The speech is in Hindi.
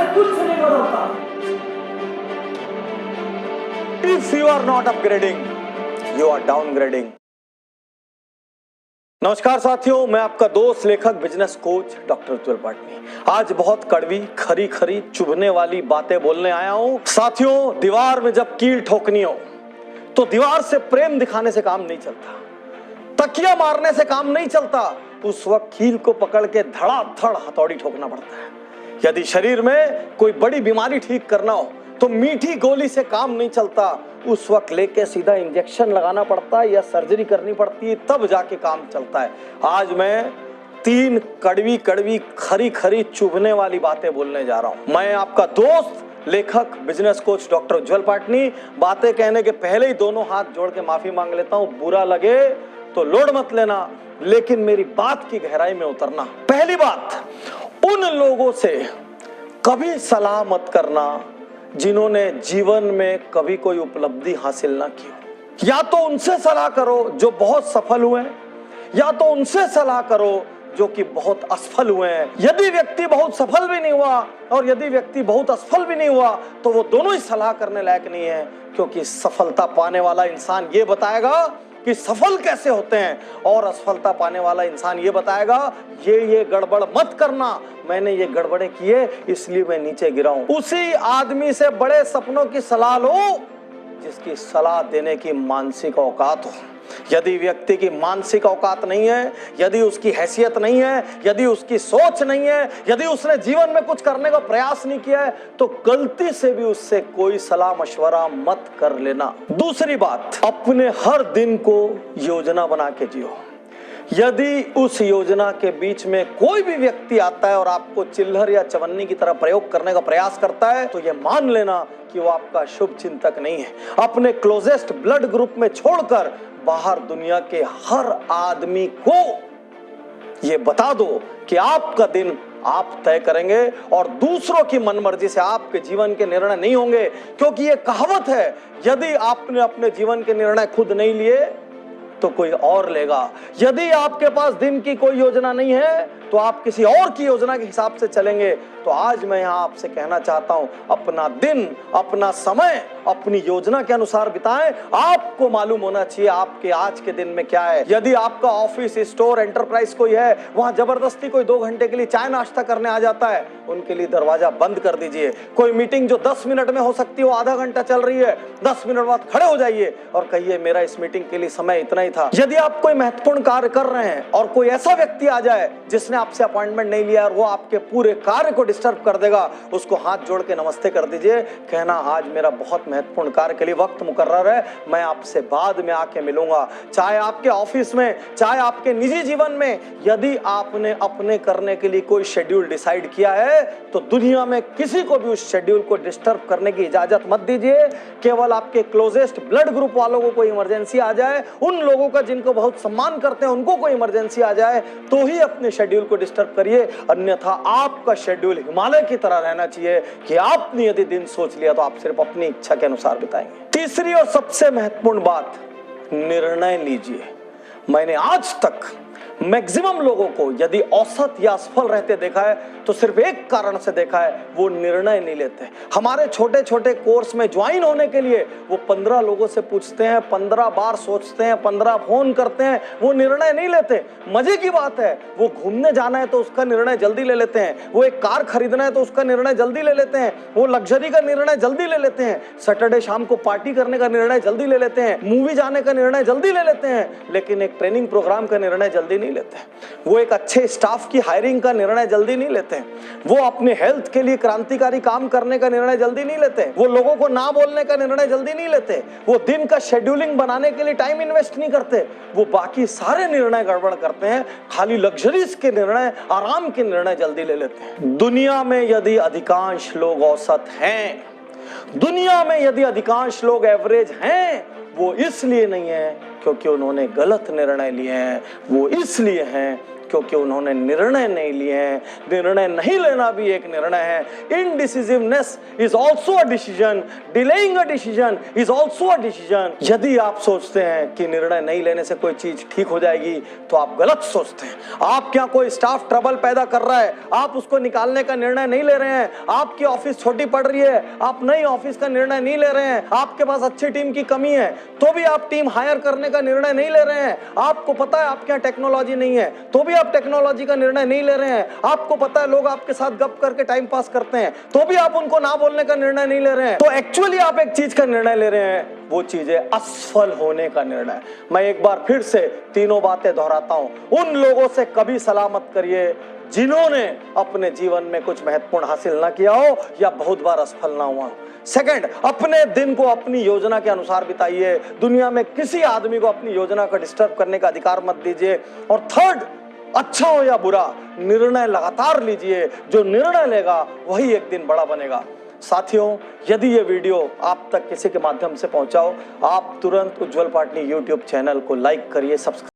से कुछ नहीं बदलता। If you are not upgrading, you are downgrading. नमस्कार साथियों, मैं आपका दोस्त लेखक बिजनेस कोच डॉक्टर उज्जवल पाटनी। आज बहुत कड़वी खरी खरी चुभने वाली बातें बोलने आया हूं। साथियों, दीवार में जब कील ठोकनी हो तो दीवार से प्रेम दिखाने से काम नहीं चलता, तकिया मारने से काम नहीं चलता। उस वक्त कील को पकड़ के धड़ाधड़ हथौड़ी ठोकना पड़ता है। यदि शरीर में कोई बड़ी बीमारी ठीक करना हो तो मीठी गोली से काम नहीं चलता, उस वक्त लेके सीधा इंजेक्शन लगाना पड़ता है या सर्जरी करनी पड़ती है, तब जाके काम चलता है। आज मैं 3 कड़वी कड़वी खरी खरी चुभने वाली बातें बोलने जा रहा हूं। मैं आपका दोस्त लेखक बिजनेस कोच डॉक्टर उज्जवल पाटनी। बातें कहने के पहले ही दोनों हाथ जोड़ के माफी मांग लेता हूं। बुरा लगे तो लोड मत लेना, लेकिन मेरी बात की गहराई में उतरना। पहली बात, उन लोगों से कभी सलाह मत करना जिन्होंने जीवन में कभी कोई उपलब्धि हासिल ना की हो। या तो उनसे सलाह करो जो बहुत सफल हुए हैं, या तो उनसे सलाह करो जो कि बहुत असफल हुए हैं। यदि व्यक्ति बहुत सफल भी नहीं हुआ और यदि व्यक्ति बहुत असफल भी नहीं हुआ तो वो दोनों ही सलाह करने लायक नहीं है, क्योंकि सफलता पाने वाला इंसान ये बताएगा कि सफल कैसे होते हैं, और असफलता पाने वाला इंसान ये बताएगा ये गड़बड़ मत करना, मैंने ये गड़बड़े किए इसलिए मैं नीचे गिरा हूं। उसी आदमी से बड़े सपनों की सलाह लो जिसकी सलाह देने की मानसिक औकात हो। यदि व्यक्ति की मानसिक औकात नहीं है, यदि उसकी हैसियत नहीं है, यदि उसकी सोच नहीं है, यदि उसने जीवन में कुछ करने का प्रयास नहीं किया है, तो गलती से भी उससे कोई सलाह मशवरा मत कर लेना। दूसरी बात, अपने हर दिन को योजना बना के जियो। यदि उस योजना के बीच में कोई भी व्यक्ति आता है और आपको चिल्लर या चवन्नी की तरह प्रयोग करने का प्रयास करता है, तो यह मान लेना कि वो आपका शुभ चिंतक नहीं है। अपने क्लोजेस्ट ब्लड ग्रुप में छोड़कर बाहर दुनिया के हर आदमी को ये बता दो कि आपका दिन आप तय करेंगे और दूसरों की मनमर्जी से आपके जीवन के निर्णय नहीं होंगे। क्योंकि ये कहावत है, यदि आपने अपने जीवन के निर्णय खुद नहीं लिए तो कोई और लेगा। यदि आपके पास दिन की कोई योजना नहीं है तो आप किसी और की योजना के हिसाब से चलेंगे। तो आज मैं यहां आपसे कहना चाहता हूं, अपना दिन, अपना समय अपनी योजना के अनुसार बिताएं। आपको मालूम होना चाहिए आपके आज के दिन में क्या है। यदि आपका ऑफिस, स्टोर, एंटरप्राइज कोई है, वहां जबरदस्ती कोई 2 घंटे के लिए चाय नाश्ता करने आ जाता है, उनके लिए दरवाजा बंद कर दीजिए। कोई मीटिंग जो 10 मिनट में हो सकती है वो आधा घंटा चल रही है, 10 मिनट बाद खड़े हो जाइए और कहिए मेरा इस मीटिंग के लिए समय इतना ही था। यदि आप कोई महत्वपूर्ण कार्य कर रहे हैं और कोई ऐसा व्यक्ति आ जाए जिसने आपसे अपॉइंटमेंट नहीं लिया और वो आपके पूरे कार्य को डिस्टर्ब कर देगा, उसको हाथ जोड़ के नमस्ते कर दीजिए। कहना, आज मेरा बहुत महत्वपूर्ण कार्य के लिए वक्त मुकर्रर है, मैं आपसे बाद में आके मिलूंगा। चाहे आपके ऑफिस में, चाहे आपके निजी जीवन में, यदि आपने अपने करने के लिए कोई शेड्यूल डिसाइड किया है तो दुनिया में किसी को भी उस शेड्यूल को डिस्टर्ब करने की इजाजत मत दीजिए। केवल आपके क्लोजेस्ट ब्लड ग्रुप वालों को कोई इमरजेंसी आ जाए, उन लोगों का जिनको बहुत सम्मान करते हैं उनको कोई इमरजेंसी आ जाए, तो ही अपने शेड्यूल को डिस्टर्ब करिए। अन्यथा आपका शेड्यूल हिमालय की तरह रहना चाहिए कि आपने यदि दिन सोच लिया तो आप सिर्फ अपनी इच्छा के अनुसार बिताएंगे। तीसरी और सबसे महत्वपूर्ण बात, निर्णय लीजिए। मैंने आज तक मैक्सिमम लोगों को यदि औसत या असफल रहते देखा है तो सिर्फ एक कारण से देखा है, वो निर्णय नहीं लेते। हमारे छोटे छोटे कोर्स में ज्वाइन होने के लिए वो 15 लोगों से पूछते हैं, 15 बार सोचते हैं, 15 फोन करते हैं, वो निर्णय नहीं लेते। मजे की बात है, वो घूमने जाना है तो उसका निर्णय जल्दी ले लेते हैं, वो एक कार खरीदना है तो उसका निर्णय जल्दी ले लेते हैं, वो लग्जरी का निर्णय जल्दी ले लेते हैं, सैटरडे शाम को पार्टी करने का निर्णय जल्दी ले लेते हैं, मूवी जाने का निर्णय जल्दी ले लेते हैं, लेकिन एक ट्रेनिंग प्रोग्राम का निर्णय जल्दी नहीं लेते। वो एक अच्छे स्टाफ की हायरिंग का निर्णय जल्दी नहीं लेते। वो अपने हेल्थ के लिए क्रांतिकारी काम करने का निर्णय जल्दी नहीं लेते। वो लोगों को ना बोलने का निर्णय जल्दी नहीं लेते। वो दिन का शेड्यूलिंग बनाने के लिए टाइम इन्वेस्ट नहीं करते। वो बाकी सारे निर्णय गड़बड़ करते हैं, खाली लग्जरीज के निर्णय, आराम के निर्णय जल्दी ले लेते हैं। दुनिया में यदि अधिकांश लोग औसत हैं, दुनिया में यदि अधिकांश लोग एवरेज हैं, वो इसलिए नहीं है क्योंकि उन्होंने गलत निर्णय लिए हैं, वो इसलिए हैं क्योंकि उन्होंने निर्णय नहीं लिए हैं। निर्णय नहीं लेना भी एक निर्णय है। Indecisiveness is also a decision, delaying a decision is also a decision. यदि आप सोचते हैं कि निर्णय नहीं लेने से कोई चीज ठीक हो जाएगी तो आप गलत सोचते हैं। आप क्या कोई स्टाफ ट्रबल पैदा कर रहा है, आप उसको निकालने का निर्णय नहीं ले रहे हैं। आपकी ऑफिस छोटी पड़ रही है, आप नई ऑफिस का निर्णय नहीं ले रहे हैं। आपके पास अच्छी टीम की कमी है तो भी आप टीम हायर करने का निर्णय नहीं ले रहे हैं। आपको पता है आपके यहाँ टेक्नोलॉजी नहीं है तो भी आप टेक्नोलॉजी का निर्णय नहीं ले रहे हैं। आपको पता है लोग आपके साथ गप करके टाइम पास करते हैं तो भी आप उनको ना बोलने का निर्णय नहीं ले रहे हैं। तो एक्चुअली आप एक चीज का निर्णय ले रहे हैं, वो चीज है असफल होने का निर्णय। मैं एक बार फिर से तीनों बातें दोहराता हूं। उन लोगों से कभी सलाह मत करिए जिन्होंने अपने जीवन में कुछ महत्वपूर्ण हासिल ना किया हो या बहुत बार असफल ना हुआ। सेकंड, अपने दिन को अपनी योजना के अनुसार बिताइए। दुनिया में किसी आदमी को अपनी योजना का डिस्टर्ब करने का अधिकार मत दीजिए। और थर्ड, अच्छा हो या बुरा, निर्णय लगातार लीजिए। जो निर्णय लेगा वही एक दिन बड़ा बनेगा। साथियों, यदि ये वीडियो आप तक किसी के माध्यम से पहुंचाओ, आप तुरंत उज्जवल पाटनी YouTube चैनल को लाइक करिए, सब्सक्राइब